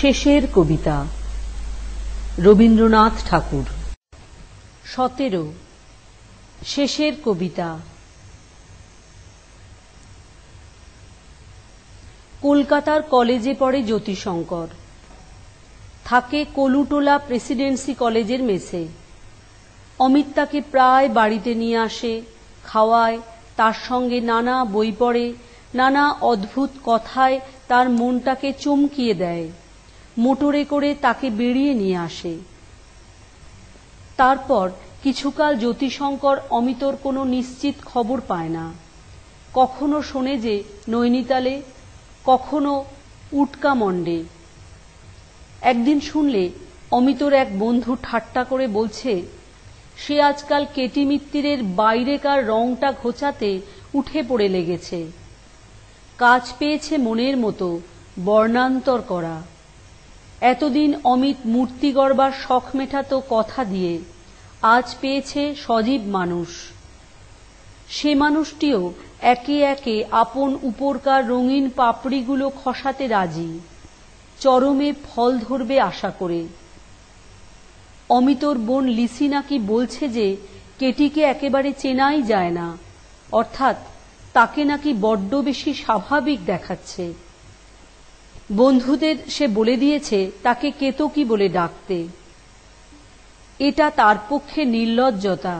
শেষের কবিতা রবীন্দ্রনাথ ঠাকুর। 17 শেষের কবিতা। কলকাতার কলেজে পড়ে জ্যোতিশঙ্কর। থাকে কলুটোলা প্রেসিডেন্সি কলেজের মেসে। অমিত তাকে প্রায় বাড়িতে নিয়ে আসে, খাওয়ায়, তার সঙ্গে নানা বই পড়ে, নানা অদ্ভুত কথায় তার মনটাকে চমকিয়ে দেয়। মোটরে করে তাকে বেরিয়ে নিয়ে আসে। তারপর কিছুকাল জ্যোতিশঙ্কর অমিতর কোনো নিশ্চিত খবর পায় না। কখনো শোনে যে নৈনিতালে, কখনো উটকামণ্ডে। একদিন শুনলে অমিতর এক বন্ধু ঠাট্টা করে বলছে, সে আজকাল কেটি মিত্তিরের বাইরেকার রংটা ঘোচাতে উঠে পড়ে লেগেছে। কাজ পেয়েছে মনের মতো বর্ণান্তর করা। এতদিন অমিত মূর্তি গড়বার শখ মেটাতো কথা দিয়ে, আজ পেয়েছে সজীব মানুষ। সে মানুষটিও একে একে আপন উপরকার রঙিন পাপড়িগুলো খসাতে রাজি, চরমে ফল ধরবে আশা করে। অমিতর বোন লিসি নাকি বলছে যে কেটিকে একেবারে চেনাই যায় না, অর্থাৎ তাকে নাকি বড্ড বেশি স্বাভাবিক দেখাচ্ছে। বন্ধুদের সে বলে দিয়েছে তাকে কেতকী বলে ডাকতে। এটা তার পক্ষে নির্লজ্জতা।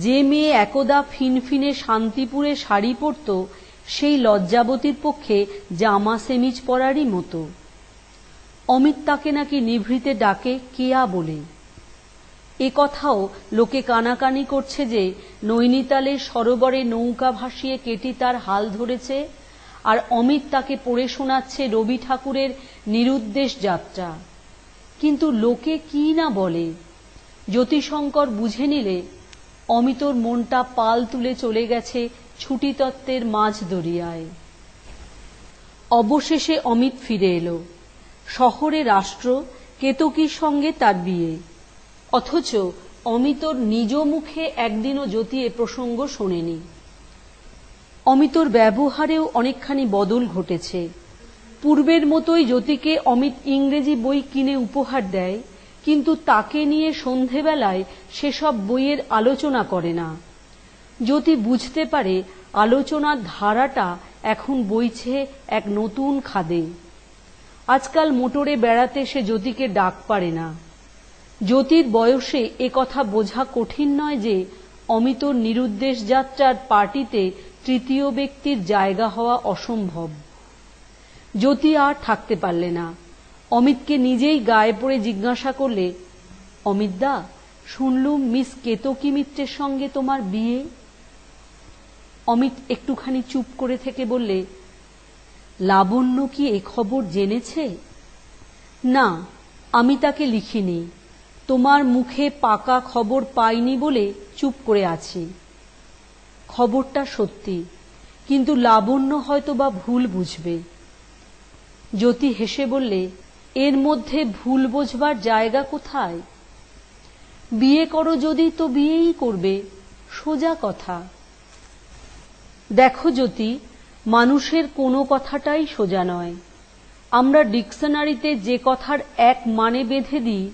যে মেয়ে একদা ফিনফিনে শান্তিপুরে শাড়ি পরত, সেই লজ্জাবতীর পক্ষে জামা সেমিজ পরারই মতো। অমিত তাকে নাকি নিভৃতে ডাকে কেয়া বলে। এ কথাও লোকে কানাকানি করছে যে নৈনিতালের সরোবরে নৌকা ভাসিয়ে কেটি তার হাল ধরেছে, আর অমিত তাকে পড়ে শোনাচ্ছে রবি ঠাকুরের নিরুদ্দেশ যাত্রা। কিন্তু লোকে কি না বলে। জ্যোতিশঙ্কর বুঝে নিলে অমিতর মনটা পাল তুলে চলে গেছে ছুটিতত্ত্বের মাঝ দরিয়ায়। অবশেষে অমিত ফিরে এলো। শহরে রাষ্ট্র, কেতকীর সঙ্গে তার বিয়ে। অথচ অমিতর নিজ মুখে একদিনও জ্যোতি এ প্রসঙ্গ শোনেনি। অমিতর ব্যবহারেও অনেকখানি বদল ঘটেছে। পূর্বের মতোই জ্যোতিকে অমিত ইংরেজি বই কিনে উপহার দেয়, কিন্তু তাকে নিয়ে সন্ধেবেলায় সেসব বইয়ের আলোচনা করে না। জ্যোতি বুঝতে পারে আলোচনার ধারাটা এখন বইছে এক নতুন খাদে। আজকাল মোটরে বেড়াতে সে জ্যোতিকে ডাক পারে না। জ্যোতির বয়সে এ কথা বোঝা কঠিন নয় যে অমিতর নিরুদ্দেশ যাত্রার পার্টিতে তৃতীয় ব্যক্তির জায়গা হওয়া অসম্ভব। জ্যোতি আর থাকতে পারলে না। অমিতকে নিজেই গায়ে পড়ে জিজ্ঞাসা করলে, অমিতদা, শুনলুম মিস কেতকী মিত্রের সঙ্গে তোমার বিয়ে। অমিত একটুখানি চুপ করে থেকে বললে, লাবণ্য কি এ খবর জেনেছে? না, আমি তাকে লিখিনি। তোমার মুখে পাকা খবর পাইনি বলে চুপ করে আছি। খবরটা সত্যি, কিন্তু লাবণ্য হয়তো বা ভুল বুঝবে। জ্যোতি হেসে বললে, এর মধ্যে ভুল বোঝবার জায়গা কোথায়? বিয়ে করো যদি তো বিয়েই করবে, সোজা কথা। দেখো জ্যোতি, মানুষের কোনো কথাটাই সোজা নয়। আমরা ডিকশনারিতে যে কথার এক মানে বেঁধে দিই,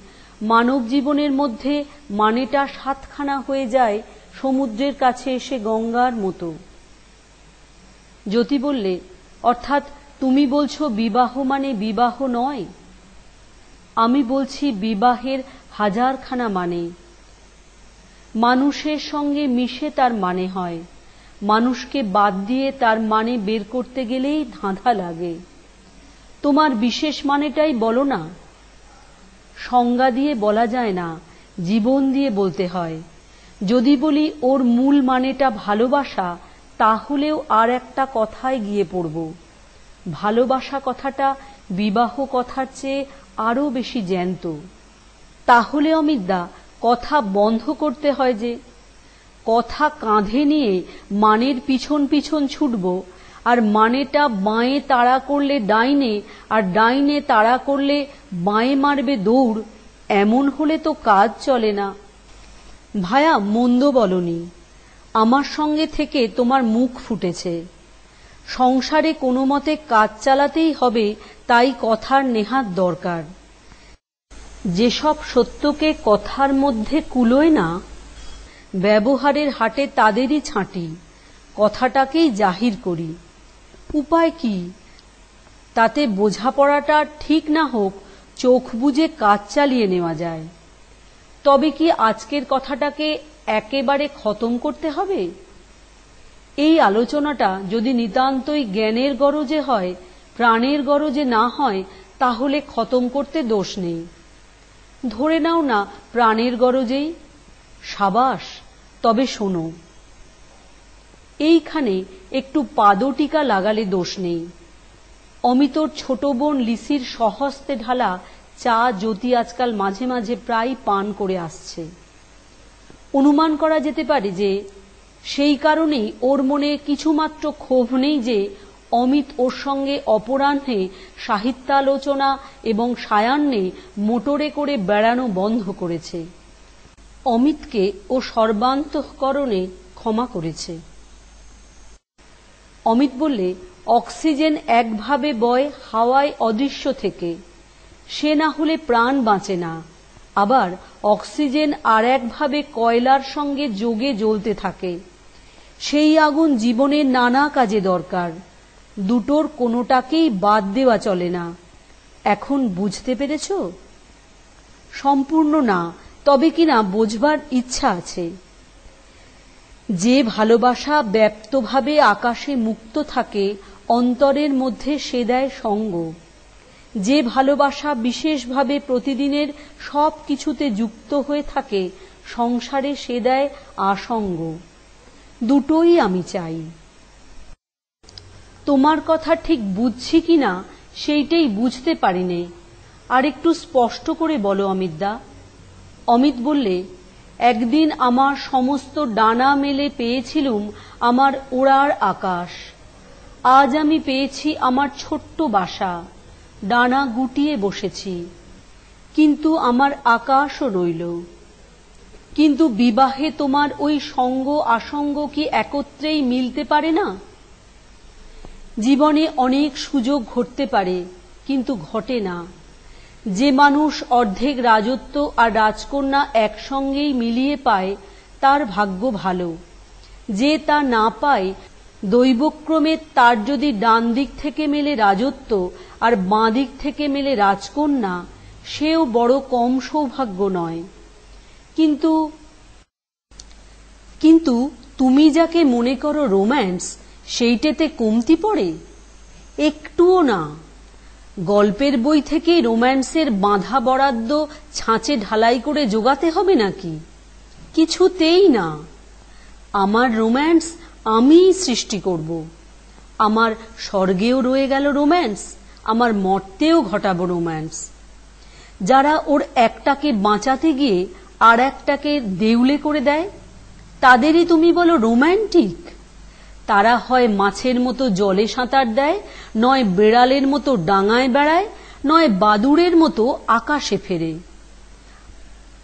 মানব জীবনের মধ্যে মানেটা 7খানা হয়ে যায় সমুদ্রের কাছে এসে গঙ্গার মতো। জ্যোতি বললে, অর্থাৎ তুমি বলছো বিবাহ মানে বিবাহ নয়? আমি বলছি বিবাহের 1000খানা মানে। মানুষের সঙ্গে মিশে তার মানে হয়, মানুষকে বাদ দিয়ে তার মানে বের করতে গেলেই ধাঁধা লাগে। তোমার বিশেষ মানেটাই বলো না। সংজ্ঞা দিয়ে বলা যায় না, জীবন দিয়ে বলতে হয়। যদি বলি ওর মূল মানেটা ভালোবাসা, তাহলেও আর একটা কথায় গিয়ে পড়ব। ভালোবাসা কথাটা বিবাহ কথার চেয়ে আরো বেশি জ্যান্ত। তাহলে অমিতদা, কথা বন্ধ করতে হয় যে। কথা কাঁধে নিয়ে মানের পিছন পিছন ছুটব, আর মানেটা বাঁয়ে তাড়া করলে ডাইনে, আর ডাইনে তাড়া করলে বাঁয়ে মারবে দৌড়, এমন হলে তো কাজ চলে না। ভায়া, মন্দ বলনি। আমার সঙ্গে থেকে তোমার মুখ ফুটেছে। সংসারে কোনো মতে কাজ চালাতেই হবে, তাই কথার নেহাত দরকার। যেসব সত্যকে কথার মধ্যে কুলোয় না, ব্যবহারের হাটে তাদেরই ছাঁটি, কথাটাকেই জাহির করি। উপায় কি? তাতে বোঝাপড়াটা ঠিক না হোক, চোখ বুজে কাজ চালিয়ে নেওয়া যায়। তবে কি আজকের কথাটাকে একেবারে খতম করতে হবে? এই আলোচনাটা যদি নিতান্তই জ্ঞানের গরজে হয়, প্রাণের গরজে না হয়, তাহলে খতম করতে দোষ নেই। ধরে নাও না প্রাণের গরজেই। সাবাস, তবে শোনো। এইখানে একটু পাদটিকা লাগালে দোষ নেই। অমিতর ছোট বোন লিসির স্বহস্তে ঢালা চা জ্যোতি আজকাল মাঝে মাঝে প্রায় পান করে আসছে। অনুমান করা যেতে পারে যে সেই কারণেই ওর মনে কিছুমাত্র ক্ষোভ নেই যে অমিত ওর সঙ্গে অপরাহ্নে সাহিত্যালোচনা এবং সায়াহ্নে মোটরে করে বেড়ানো বন্ধ করেছে। অমিতকে ও সর্বান্তঃকরণে ক্ষমা করেছে। অমিত বললে, অক্সিজেন একভাবে বয় হাওয়ায় অদৃশ্য থেকে, সে না হলে প্রাণ বাঁচে না। আবার অক্সিজেন আর একভাবে কয়লার সঙ্গে যোগে জ্বলতে থাকে। সেই আগুন জীবনের নানা কাজে দরকার, দুটোর কোনোটাকেই বাদ দেওয়া চলে না। এখন বুঝতে পেরেছ? সম্পূর্ণ না, তবে কিনা বোঝবার ইচ্ছা আছে। যে ভালোবাসা ব্যাপ্তভাবে আকাশে মুক্ত থাকে, অন্তরের মধ্যে সে দেয় সঙ্গ। যে ভালোবাসা বিশেষভাবে প্রতিদিনের সব কিছুতে যুক্ত হয়ে থাকে, সংসারে সে দেয় আসঙ্গ। দুটোই আমি চাই। তোমার কথা ঠিক বুঝছি কিনা সেইটাই বুঝতে পারিনে। আর একটু স্পষ্ট করে বলো অমিতদা। অমিত বললে, একদিন আমার সমস্ত ডানা মেলে পেয়েছিলুম আমার ওড়ার আকাশ। আজ আমি পেয়েছি আমার ছোট্ট বাসা, ডানা গুটিয়ে বসেছি, কিন্তু আমার আকাশও রইল। কিন্তু বিবাহে তোমার ওই সঙ্গ আসঙ্গ কি একত্রেই মিলতে পারে না? জীবনে অনেক সুযোগ ঘটতে পারে, কিন্তু ঘটে না। যে মানুষ অর্ধেক রাজত্ব আর রাজকন্যা একসঙ্গেই মিলিয়ে পায়, তার ভাগ্য ভালো। যে তা না পায়, দৈবক্রমে তার যদি ডান দিক থেকে মেলে রাজত্ব আর বাঁ দিক থেকে মেলে রাজকন্যা, সেও বড় কম সৌভাগ্য নয়। কিন্তু তুমি যাকে মনে করো রোম্যান্স, সেইটেতে কমতি পড়ে? একটুও না। গল্পের বই থেকে রোম্যান্সের বাঁধা বরাদ্দ ছাঁচে ঢালাই করে জোগাতে হবে নাকি? কিছুতেই না। আমার রোম্যান্স আমিই সৃষ্টি করব। আমার স্বর্গেও রয়ে গেল রোম্যান্স, আমার মর্তেও ঘটাবো রোম্যান্স। যারা ওর একটাকে বাঁচাতে গিয়ে আর একটাকে দেউলে করে দেয়, তাদেরই তুমি বলো রোম্যান্টিক? তারা হয় মাছের মতো জলে সাঁতার দেয়, নয় বেড়ালের মতো ডাঙায় বেড়ায়, নয় বাদুড়ের মতো আকাশে ফেরে।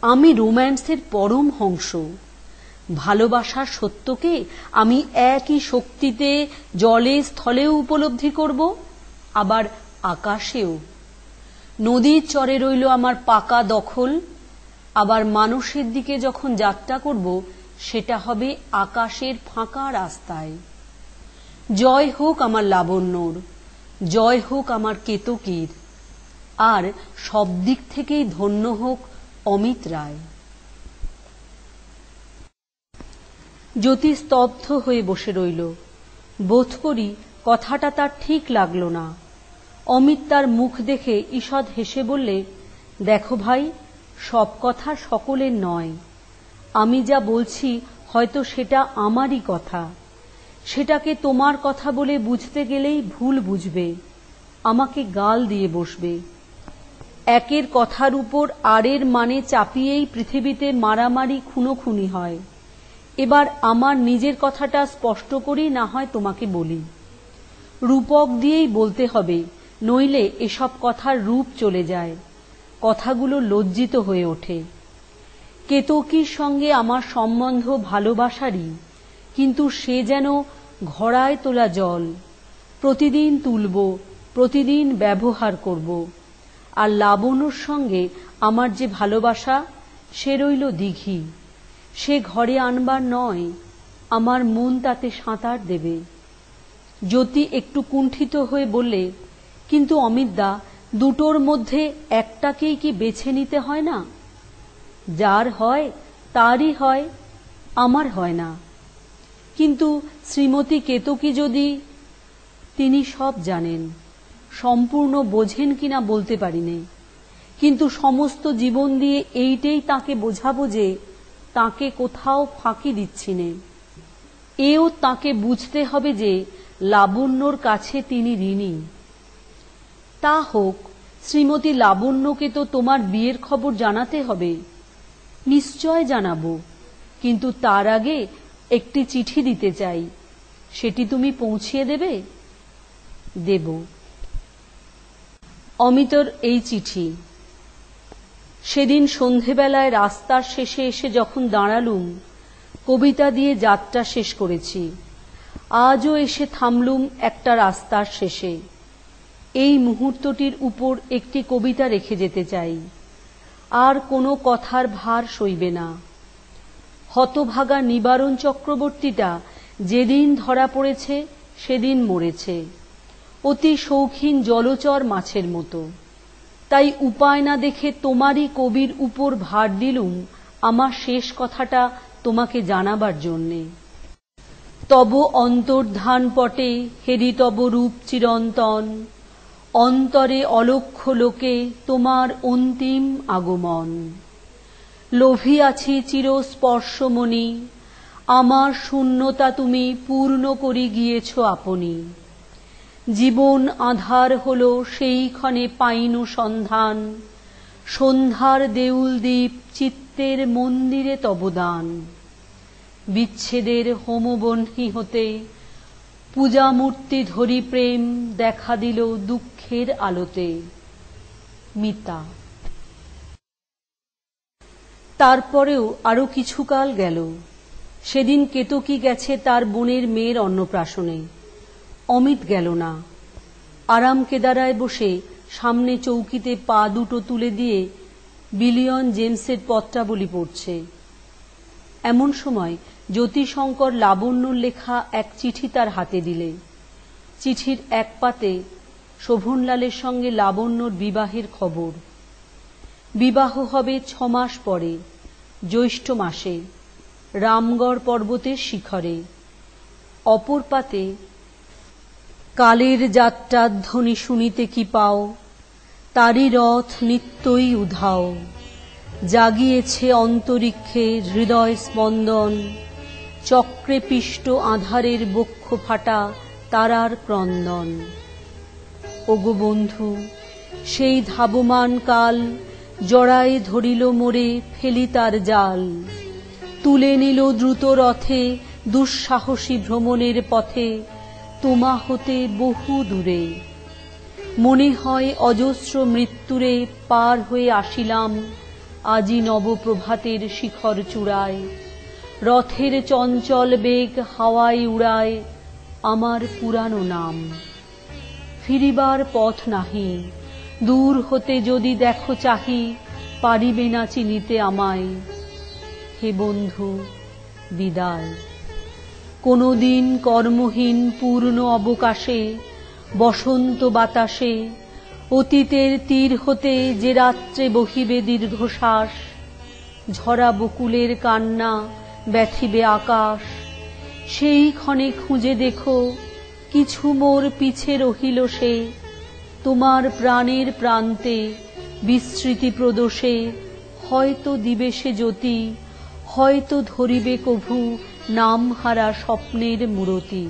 আমি রোম্যান্সের পরম হংস। ভালোবাসার সত্যকে আমি একই শক্তিতে জলে স্থলেও উপলব্ধি করব, আবার আকাশেও। নদীর চরে রইল আমার পাকা দখল, আবার মানুষের দিকে যখন যাত্রা করব, সেটা হবে আকাশের ফাঁকা রাস্তায়। জয় হোক আমার লাবণ্যর, জয় হোক আমার কেতকীর, আর সব দিক থেকেই ধন্য হোক অমিত রায়। জ্যোতি স্তব্ধ হয়ে বসে রইল। বোধ করি কথাটা তার ঠিক লাগল না। অমিত তার মুখ দেখে ঈষৎ হেসে বললে, দেখো ভাই, সব কথা সকলের নয়। আমি যা বলছি হয়তো সেটা আমারই কথা। সেটাকে তোমার কথা বলে বুঝতে গেলেই ভুল বুঝবে, আমাকে গাল দিয়ে বসবে। একের কথার উপর আরের মানে চাপিয়েই পৃথিবীতে মারামারি খুনোখুনি হয়। এবার আমার নিজের কথাটা স্পষ্ট করেই না হয় তোমাকে বলি। রূপক দিয়েই বলতে হবে, নইলে এসব কথার রূপ চলে যায়, কথাগুলো লজ্জিত হয়ে ওঠে। কেতকীর সঙ্গে আমার সম্বন্ধ ভালোবাসারই, কিন্তু সে যেন ঘড়ায় তোলা জল। প্রতিদিন তুলব, প্রতিদিন ব্যবহার করব। আর লাবণ্যর সঙ্গে আমার যে ভালোবাসা সে রইল দিঘি, সে ঘরে আনবার নয়, আমার মন তাতে সাঁতার দেবে। জ্যোতি একটু কুণ্ঠিত হয়ে বললে, কিন্তু অমিতদা, দুটোর মধ্যে একটাকেই কি বেছে নিতে হয় না? যার হয় তারই হয়, আমার হয় না। কিন্তু শ্রীমতী কেতকী যদি, তিনি সব জানেন, সম্পূর্ণ বোঝেন কিনা বলতে পারি নে, কিন্তু সমস্ত জীবন দিয়ে এইটাই তাকে বোঝাবো যে তাকে কোথাও ফাঁকি দিচ্ছি নে। এও তাকে বুঝতে হবে যে লাবণ্যর কাছে তিনি ঋণী। তা হোক, শ্রীমতী লাবণ্যকে তো তোমার বিয়ের খবর জানাতে হবে। নিশ্চয় জানাবো, কিন্তু তার আগে একটি চিঠি দিতে চাই, সেটি তুমি পৌঁছিয়ে দেবে? দেব। অমিতর এই চিঠি। সেদিন সন্ধেবেলায় রাস্তার শেষে এসে যখন দাঁড়ালুম, কবিতা দিয়ে যাত্রা শেষ করেছি। আজও এসে থামলুম একটা রাস্তার শেষে। এই মুহূর্তটির উপর একটি কবিতা রেখে যেতে চাই। আর কোনো কথার ভার সইবে না। হতভাগা নিবারণ চক্রবর্তীটা যেদিন ধরা পড়েছে সেদিন মরেছে, অতি শৌখিন জলচর মাছের মতো। তাই উপায় না দেখে তোমারই কবির উপর ভার দিলুম আমার শেষ কথাটা তোমাকে জানাবার জন্যে। তব অন্তর্ধান পটে হেরি তব রূপ চিরন্তন, অন্তরে অলক্ষ্য লোকে তোমার অন্তিম আগমন। লোভিয়াছি চিরস্পর্শমণি, আমার শূন্যতা তুমি পূর্ণ করি গিয়েছ আপনি। জীবন আধার হল সেইক্ষণে পাইনু সন্ধান, সন্ধ্যার দেউল দ্বীপ চিত্তের মন্দিরে তব দান। বিচ্ছেদের হোমবহ্নি হতে পূজামূর্তি ধরি প্রেম দেখা দিল দুঃখের আলোতে। মিতা। তারপরেও আরো কিছুকাল গেল। সেদিন কেতকী গেছে তার বোনের মেয়ের অন্নপ্রাশনে। অমিত গেল না। আরাম কেদারায় বসে সামনে চৌকিতে পা দুটো তুলে দিয়ে বিলিয়ন জেমসের পত্রাবলী পড়ছে। এমন সময় জ্যোতিশঙ্কর লাবণ্যর লেখা এক চিঠি তার হাতে দিলে। চিঠির এক পাতে শোভনলালের সঙ্গে লাবণ্যর বিবাহের খবর। বিবাহ হবে 6 মাস পরে, জ্যৈষ্ঠ মাসে, রামগড় পর্বতের শিখরে। অপর পাতে, কালের যাত্রার ধ্বনি শুনিতে কি পাও, তারি রথ নিত্যই উধাও। জাগিয়েছে অন্তরিক্ষে হৃদয় স্পন্দন, চক্রে পিষ্ট আধারের বক্ষ ফাটা তারার ক্রন্দন। ওগো বন্ধু, সেই ধাবমান কাল জড়ায় ধরিল মোরে ফেলি তার জাল। তুলে নিল দ্রুত রথে দুঃসাহসী ভ্রমণের পথে তোমা হতে বহু দূরে। মনে হয় অজস্র মৃত্যুরে পার হয়ে আসিলাম আজি নবপ্রভাতের শিখর চূড়ায়। রথের চঞ্চল বেগ হাওয়ায় উড়ায় আমার পুরানো নাম। ফিরিবার পথ নাহি, দূর হতে যদি দেখো চাহি, পারিবে না চিনিতে আমায়। হে বন্ধু, বিদায়। কোনদিন কর্মহীন পূর্ণ অবকাশে, বসন্ত বাতাসে, অতীতের তীর হতে যে রাত্রে বহিবে দীর্ঘশ্বাস, ঝরা বকুলের কান্না ব্যথিবে আকাশ। সেই ক্ষণে খুঁজে দেখো কিছু মোর পিছে রহিল সে, তোমার প্রাণের প্রান্তে বিস্মৃতি প্রদোষে হয়তো দিবে সে জ্যোতি, হয়তো ধরিবে কভু নামহারা স্বপ্নের মূরতি।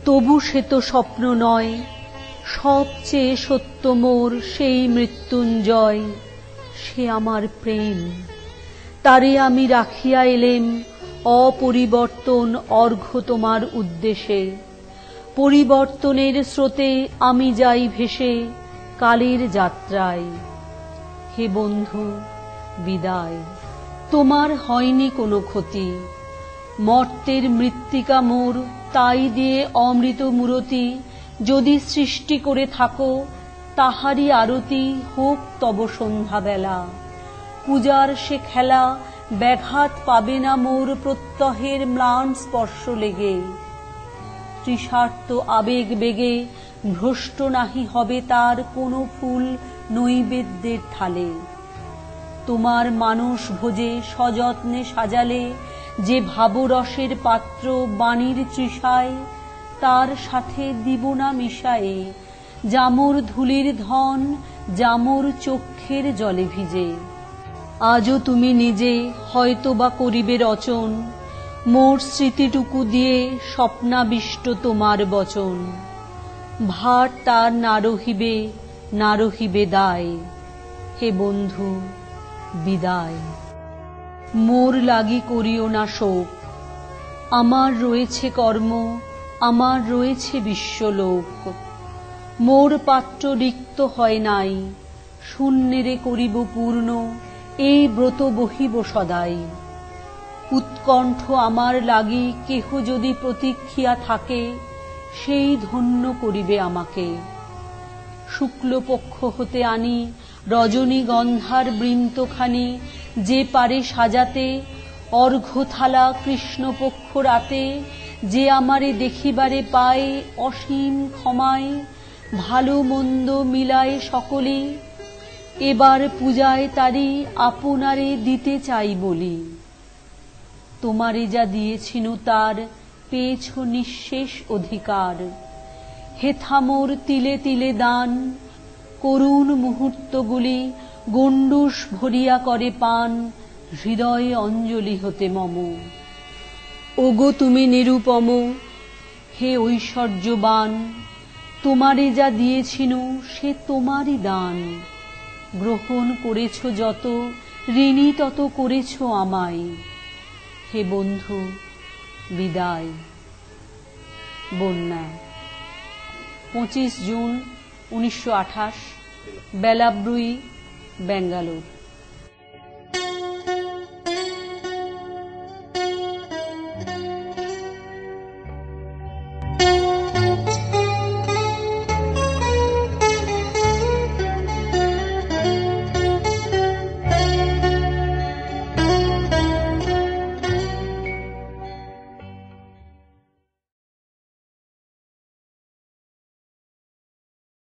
তবু সে তো স্বপ্ন নয়, সবচেয়ে সত্য মোর সেই মৃত্যুঞ্জয়। সে আমার প্রেম, তারে আমি রাখিয়া এলেম অপরিবর্তন অর্ঘ্য তোমার উদ্দেশে। পরিবর্তনের স্রোতে আমি যাই ভেসে কালের যাত্রায়। হে বন্ধু, বিদায়। তোমার হয়নি কোনো ক্ষতি, মর্তের মৃত্তিকা মোর তাই দিয়ে অমৃত মূরতি যদি সৃষ্টি করে থাকো, তাহারই আরতি হোক তব সন্ধ্যাবেলা। পূজার সে খেলা ব্যাঘাত পাবে না মোর প্রত্যহের ম্লান স্পর্শ লেগে। তৃষার্ত আবেগ বেগে ভ্রষ্ট নাহি হবে তার কোনো ফুল নৈবেদ্যের থালে। তোমার মানস ভোজে সযত্নে সাজালে যে ভাবরসের পাত্র বাণীর তৃষায়, তার সাথে দিব না মিশায়ে জামর ধূলির ধন, জামর চক্ষের জলে ভিজে। আজও তুমি নিজে হয়তো বা করিবে রচন, মোর স্মৃতিটুকু দিয়ে স্বপ্নাবিষ্ট তোমার বচন। ভার তার না রহিবে, না রহিবে দায়। হে বন্ধু বিদায়। মোর লাগি করিও না শোক, আমার রয়েছে কর্ম, আমার রয়েছে বিশ্বলোক। মোর পাত্র রিক্ত হয় নাই, শূন্যেরে করিব পূর্ণ, এই ব্রত বহিব সদাই। উৎকণ্ঠ আমার লাগি কেহ যদি প্রতীক্ষিয়া থাকে, সেই ধন্য করিবে আমাকে। শুক্লপক্ষ হতে আনি রজনীগন্ধার বৃন্তখানি, যে পারে সাজাতে অর্ঘ্যথালা কৃষ্ণপক্ষ রাতে। যে আমারে দেখিবারে পায় অসীম ক্ষমায়, ভালো মন্দ মিলায় সকলে, এবার পূজায় তারি আপনারে দিতে চাই বলি। তোমারে যা দিয়েছিনু তার পেয়েছ নিঃশেষ অধিকার। হেথা মোর তিলে তিলে দান, করুণ মুহূর্তগুলি গণ্ডূষ ভরিয়া করে পান, হৃদয়ে অঞ্জলি হতে মম। ওগো তুমি নিরুপম, হে ঐশ্বর্যবান, তোমারে যা দিয়েছিনু সে তোমারই দান। গ্রহণ করেছ যত, ঋণী তত করেছ আমায়। হে বন্ধু বিদায়। বন্যা, 25 জুন 1928, বেলাব্রুই, ব্যাঙ্গালোর।